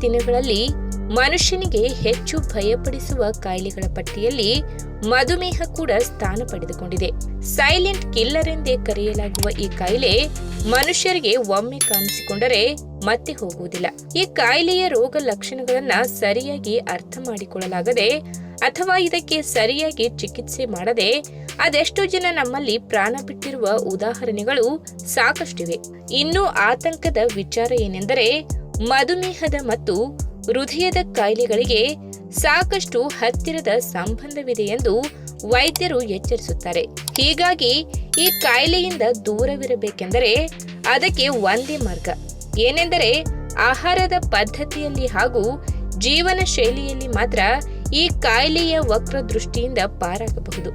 ದಿನಗಳಲ್ಲಿ ಮನುಷ್ಯನಿಗೆ ಹೆಚ್ಚು ಭಯಪಡಿಸುವ ಕಾಯಿಲೆಗಳ ಪಟ್ಟಿಯಲ್ಲಿ ಮಧುಮೇಹ ಕೂಡ ಸ್ಥಾನ ಪಡೆದುಕೊಂಡಿದೆ. ಸೈಲೆಂಟ್ ಕಿಲ್ಲರ್ ಎಂದೇ ಕರೆಯಲಾಗುವ ಈ ಕಾಯಿಲೆ ಮನುಷ್ಯರಿಗೆ ಒಮ್ಮೆ ಕಾಣಿಸಿಕೊಂಡರೆ ಮತ್ತೆ ಹೋಗುವುದಿಲ್ಲ. ಈ ಕಾಯಿಲೆಯ ರೋಗ ಲಕ್ಷಣಗಳನ್ನ ಸರಿಯಾಗಿ ಅರ್ಥ ಮಾಡಿಕೊಳ್ಳಲಾಗದೆ ಅಥವಾ ಇದಕ್ಕೆ ಸರಿಯಾಗಿ ಚಿಕಿತ್ಸೆ ಮಾಡದೆ ಅದೆಷ್ಟೋ ಜನ ನಮ್ಮಲ್ಲಿ ಪ್ರಾಣ ಬಿಟ್ಟಿರುವ ಉದಾಹರಣೆಗಳು ಸಾಕಷ್ಟಿವೆ. ಇನ್ನು ಆತಂಕದ ವಿಚಾರ ಏನೆಂದರೆ ಮಧುಮೇಹದ ಮತ್ತು ಹೃದಯದ ಕಾಯಿಲೆಗಳಿಗೆ ಸಾಕಷ್ಟು ಹತ್ತಿರದ ಸಂಬಂಧವಿದೆ ಎಂದು ವೈದ್ಯರು ಎಚ್ಚರಿಸುತ್ತಾರೆ. ಹೀಗಾಗಿ ಈ ಕಾಯಿಲೆಯಿಂದ ದೂರವಿರಬೇಕೆಂದರೆ ಅದಕ್ಕೆ ಒಂದೇ ಮಾರ್ಗ ಏನೆಂದರೆ ಆಹಾರದ ಪದ್ಧತಿಯಲ್ಲಿ ಹಾಗೂ ಜೀವನ ಶೈಲಿಯಲ್ಲಿ ಮಾತ್ರ ಈ ಕಾಯಿಲೆಯ ವಕ್ರ ದೃಷ್ಟಿಯಿಂದ ಪಾರಾಗಬಹುದು.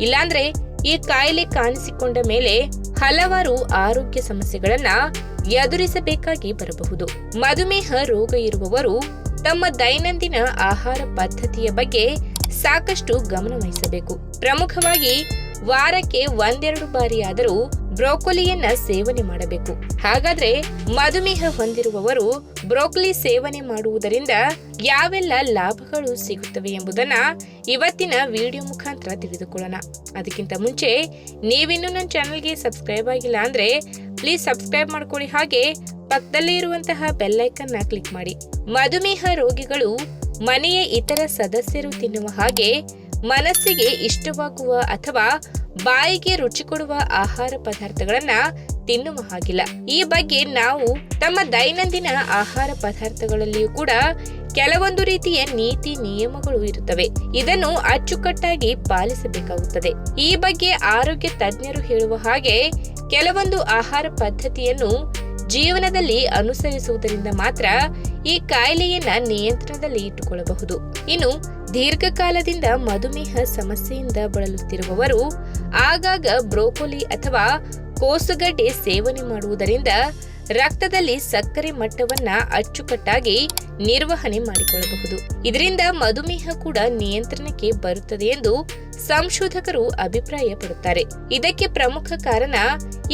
ಇಲ್ಲಾಂದ್ರೆ ಈ ಕಾಯಿಲೆ ಕಾಣಿಸಿಕೊಂಡ ಮೇಲೆ ಹಲವಾರು ಆರೋಗ್ಯ ಸಮಸ್ಯೆಗಳನ್ನ ಎದುರಿಸಬೇಕಾಗಿ ಬರಬಹುದು. ಮಧುಮೇಹ ರೋಗ ಇರುವವರು ತಮ್ಮ ದೈನಂದಿನ ಆಹಾರ ಪದ್ಧತಿಯ ಬಗ್ಗೆ ಸಾಕಷ್ಟು ಗಮನ ವಹಿಸಬೇಕು. ಪ್ರಮುಖವಾಗಿ ವಾರಕ್ಕೆ 1-2 ಬಾರಿಯಾದರೂ ಬ್ರೋಕೊಲಿಯನ್ನ ಸೇವನೆ ಮಾಡಬೇಕು. ಹಾಗಾದ್ರೆ ಮಧುಮೇಹ ಹೊಂದಿರುವವರು ಬ್ರೋಕೊಲಿ ಸೇವನೆ ಮಾಡುವುದರಿಂದ ಯಾವೆಲ್ಲ ಲಾಭಗಳು ಸಿಗುತ್ತವೆ ಎಂಬುದನ್ನ ಇವತ್ತಿನ ವಿಡಿಯೋ ಮುಖಾಂತರ ತಿಳಿದುಕೊಳ್ಳೋಣ. ಅದಕ್ಕಿಂತ ಮುಂಚೆ ನೀವಿನ್ನೂ ನನ್ನ ಚಾನೆಲ್ಗೆ ಸಬ್ಸ್ಕ್ರೈಬ್ ಆಗಿಲ್ಲ ಅಂದ್ರೆ ಪ್ಲೀಸ್ ಸಬ್ಸ್ಕ್ರೈಬ್ ಮಾಡ್ಕೊಳ್ಳಿ, ಹಾಗೆ ಪಕ್ಕದಲ್ಲೇ ಇರುವಂತಹ ಬೆಲ್ ಐಕನ್ ನ ಕ್ಲಿಕ್ ಮಾಡಿ. ಮಧುಮೇಹ ರೋಗಿಗಳು ಮನೆಯ ಇತರ ಸದಸ್ಯರು ತಿನ್ನುವ ಹಾಗೆ ಮನಸ್ಸಿಗೆ ಇಷ್ಟವಾಗುವ ಅಥವಾ ಬಾಯಿಗೆ ರುಚಿ ಕೊಡುವ ಆಹಾರ ಪದಾರ್ಥಗಳನ್ನ ತಿನ್ನುವ ಹಾಗಿಲ್ಲ. ಈ ಬಗ್ಗೆ ನಾವು ತಮ್ಮ ದೈನಂದಿನ ಆಹಾರ ಪದಾರ್ಥಗಳಲ್ಲಿಯೂ ಕೂಡ ಕೆಲವೊಂದು ರೀತಿಯ ನೀತಿ ನಿಯಮಗಳು ಇರುತ್ತವೆ. ಇದನ್ನು ಅಚ್ಚುಕಟ್ಟಾಗಿ ಪಾಲಿಸಬೇಕಾಗುತ್ತದೆ. ಈ ಬಗ್ಗೆ ಆರೋಗ್ಯ ತಜ್ಞರು ಹೇಳುವ ಹಾಗೆ ಕೆಲವೊಂದು ಆಹಾರ ಪದ್ಧತಿಯನ್ನು ಜೀವನದಲ್ಲಿ ಅನುಸರಿಸುವುದರಿಂದ ಮಾತ್ರ ಈ ಕಾಯಿಲೆಯನ್ನ ನಿಯಂತ್ರಣದಲ್ಲಿ ಇಟ್ಟುಕೊಳ್ಳಬಹುದು. ಇನ್ನು ದೀರ್ಘಕಾಲದಿಂದ ಮಧುಮೇಹ ಸಮಸ್ಯೆಯಿಂದ ಬಳಲುತ್ತಿರುವವರು ಆಗಾಗ ಬ್ರೋಕೊಲಿ ಅಥವಾ ಕೋಸುಗಡ್ಡೆ ಸೇವನೆ ಮಾಡುವುದರಿಂದ ರಕ್ತದಲ್ಲಿ ಸಕ್ಕರೆ ಮಟ್ಟವನ್ನ ಅಚ್ಚುಕಟ್ಟಾಗಿ ನಿರ್ವಹಣೆ ಮಾಡಿಕೊಳ್ಳಬಹುದು. ಇದರಿಂದ ಮಧುಮೇಹ ಕೂಡ ನಿಯಂತ್ರಣಕ್ಕೆ ಬರುತ್ತದೆ ಎಂದು ಸಂಶೋಧಕರು ಅಭಿಪ್ರಾಯ ಪಡುತ್ತಾರೆ. ಇದಕ್ಕೆ ಪ್ರಮುಖ ಕಾರಣ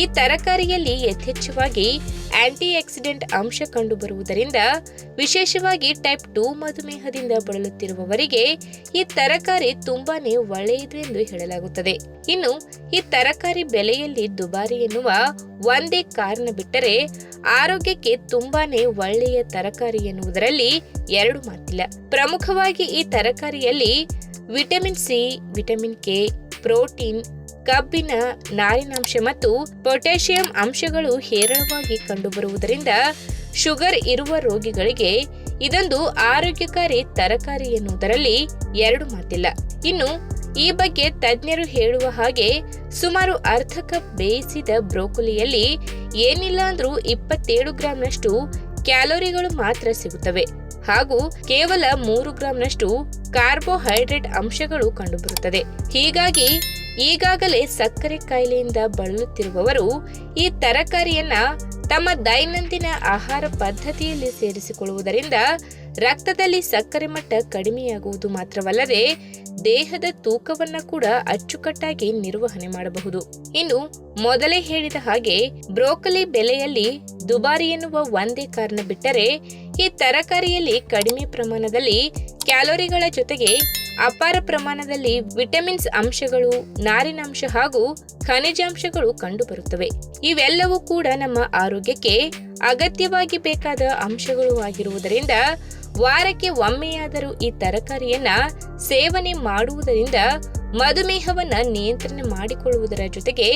ಈ ತರಕಾರಿಯಲ್ಲಿ ಯಥೇಚ್ಛವಾಗಿ ಆಂಟಿ ಆಕ್ಸಿಡೆಂಟ್ ಅಂಶ ಕಂಡುಬರುವುದರಿಂದ ವಿಶೇಷವಾಗಿ ಟೈಪ್ 2 ಮಧುಮೇಹದಿಂದ ಬಳಲುತ್ತಿರುವವರಿಗೆ ಈ ತರಕಾರಿ ತುಂಬಾನೇ ಒಳ್ಳೆಯದು ಎಂದು ಹೇಳಲಾಗುತ್ತದೆ. ಇನ್ನು ಈ ತರಕಾರಿ ಬೆಲೆಯಲ್ಲಿ ದುಬಾರಿ ಎನ್ನುವ ಒಂದೇ ಕಾರಣ ಬಿಟ್ಟರೆ ಆರೋಗ್ಯಕ್ಕೆ ತುಂಬಾನೇ ಒಳ್ಳೆಯ ತರಕಾರಿ ಎನ್ನುವುದರಲ್ಲಿ ಎರಡು ಮಾತಿಲ್ಲ. ಪ್ರಮುಖವಾಗಿ ಈ ತರಕಾರಿಯಲ್ಲಿ vitamin C, vitamin K, protein, ಕಬ್ಬಿಣ, ನಾರಿನಾಂಶ ಮತ್ತು ಪೊಟ್ಯಾಷಿಯಂ ಅಂಶಗಳು ಹೇರಳವಾಗಿ ಕಂಡುಬರುವುದರಿಂದ ಶುಗರ್ ಇರುವ ರೋಗಿಗಳಿಗೆ ಇದೊಂದು ಆರೋಗ್ಯಕಾರಿ ತರಕಾರಿ ಎನ್ನುವುದರಲ್ಲಿ ಎರಡು ಮಾತಿಲ್ಲ. ಇನ್ನು ಈ ಬಗ್ಗೆ ತಜ್ಞರು ಹೇಳುವ ಹಾಗೆ ಸುಮಾರು ಅರ್ಧ ಕಪ್ ಬೇಯಿಸಿದ ಬ್ರೋಕೊಲಿಯಲ್ಲಿ ಏನಿಲ್ಲ ಅಂದ್ರೂ 27 ಗ್ರಾಂನಷ್ಟು ಕ್ಯಾಲೋರಿಗಳು ಮಾತ್ರ ಸಿಗುತ್ತವೆ ಹಾಗೂ ಕೇವಲ 3 ಗ್ರಾಂನಷ್ಟು ಕಾರ್ಬೋಹೈಡ್ರೇಟ್ ಅಂಶಗಳು ಕಂಡುಬರುತ್ತದೆ. ಹೀಗಾಗಿ ಈಗಾಗಲೇ ಸಕ್ಕರೆ ಕಾಯಿಲೆಯಿಂದ ಬಳಲುತ್ತಿರುವವರು ಈ ತರಕಾರಿಯನ್ನ ತಮ್ಮ ದೈನಂದಿನ ಆಹಾರ ಪದ್ಧತಿಯಲ್ಲಿ ಸೇರಿಸಿಕೊಳ್ಳುವುದರಿಂದ ರಕ್ತದಲ್ಲಿ ಸಕ್ಕರೆ ಮಟ್ಟ ಕಡಿಮೆಯಾಗುವುದು ಮಾತ್ರವಲ್ಲದೆ ದೇಹದ ತೂಕವನ್ನ ಕೂಡ ಅಚ್ಚುಕಟ್ಟಾಗಿ ನಿರ್ವಹಣೆ ಮಾಡಬಹುದು. ಇನ್ನು ಮೊದಲೇ ಹೇಳಿದ ಹಾಗೆ ಬ್ರೋಕೊಲಿ ಬೆಲೆಯಲ್ಲಿ ದುಬಾರಿ ಎನ್ನುವ ಒಂದೇ ಕಾರಣ ಬಿಟ್ಟರೆ ಈ ತರಕಾರಿಯಲ್ಲಿ ಕಡಿಮೆ ಪ್ರಮಾಣದಲ್ಲಿ ಕ್ಯಾಲೋರಿಗಳ ಜೊತೆಗೆ ಅಪಾರ ಪ್ರಮಾಣದಲ್ಲಿ ವಿಟಮಿನ್ಸ್ ಅಂಶಗಳು, ನಾರಿನಾಂಶ ಹಾಗೂ ಖನಿಜಾಂಶಗಳು ಕಂಡುಬರುತ್ತವೆ. ಇವೆಲ್ಲವೂ ಕೂಡ ನಮ್ಮ ಆರೋಗ್ಯಕ್ಕೆ ಅಗತ್ಯವಾಗಿ ಬೇಕಾದ ಅಂಶಗಳು ಆಗಿರುವುದರಿಂದ ವಾರಕ್ಕೆ ಒಮ್ಮೆಯಾದರೂ ಈ ತರಕಾರಿಯನ್ನ ಸೇವನೆ ಮಾಡುವುದರಿಂದ ಮಧುಮೇಹವನ್ನ ನಿಯಂತ್ರಣ ಮಾಡಿಕೊಳ್ಳುವುದರ ಜೊತೆಗೆ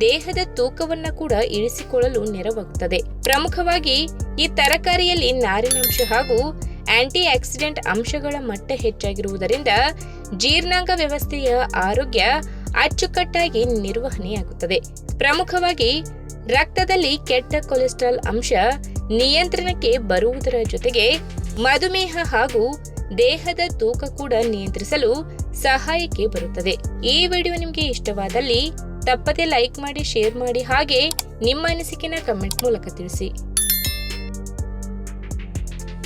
ದೇಹದ ತೂಕವನ್ನ ಕೂಡ ಇಳಿಸಿಕೊಳ್ಳಲು ನೆರವಾಗುತ್ತದೆ. ಪ್ರಮುಖವಾಗಿ ಈ ತರಕಾರಿಯಲ್ಲಿ ನಾರಿನಾಂಶ ಹಾಗೂ ಆಂಟಿ ಆಕ್ಸಿಡೆಂಟ್ ಅಂಶಗಳ ಮಟ್ಟ ಹೆಚ್ಚಾಗಿರುವುದರಿಂದ ಜೀರ್ಣಾಂಗ ವ್ಯವಸ್ಥೆಯ ಆರೋಗ್ಯ ಅಚ್ಚುಕಟ್ಟಾಗಿ ನಿರ್ವಹಣೆಯಾಗುತ್ತದೆ. ಪ್ರಮುಖವಾಗಿ ರಕ್ತದಲ್ಲಿ ಕೆಟ್ಟ ಕೊಲೆಸ್ಟ್ರಾಲ್ ಅಂಶ ನಿಯಂತ್ರಣಕ್ಕೆ ಬರುವುದರ ಜೊತೆಗೆ ಮಧುಮೇಹ ಹಾಗೂ ದೇಹದ ತೂಕ ಕೂಡ ನಿಯಂತ್ರಿಸಲು ಸಹಾಯಕ್ಕೆ ಬರುತ್ತದೆ. ಈ ವಿಡಿಯೋ ನಿಮಗೆ ಇಷ್ಟವಾದಲ್ಲಿ ತಪ್ಪದೆ ಲೈಕ್ ಮಾಡಿ, ಶೇರ್ ಮಾಡಿ, ಹಾಗೆ ನಿಮ್ಮ ಅನಿಸಿಕೆನ ಕಮೆಂಟ್ ಮೂಲಕ ತಿಳಿಸಿ.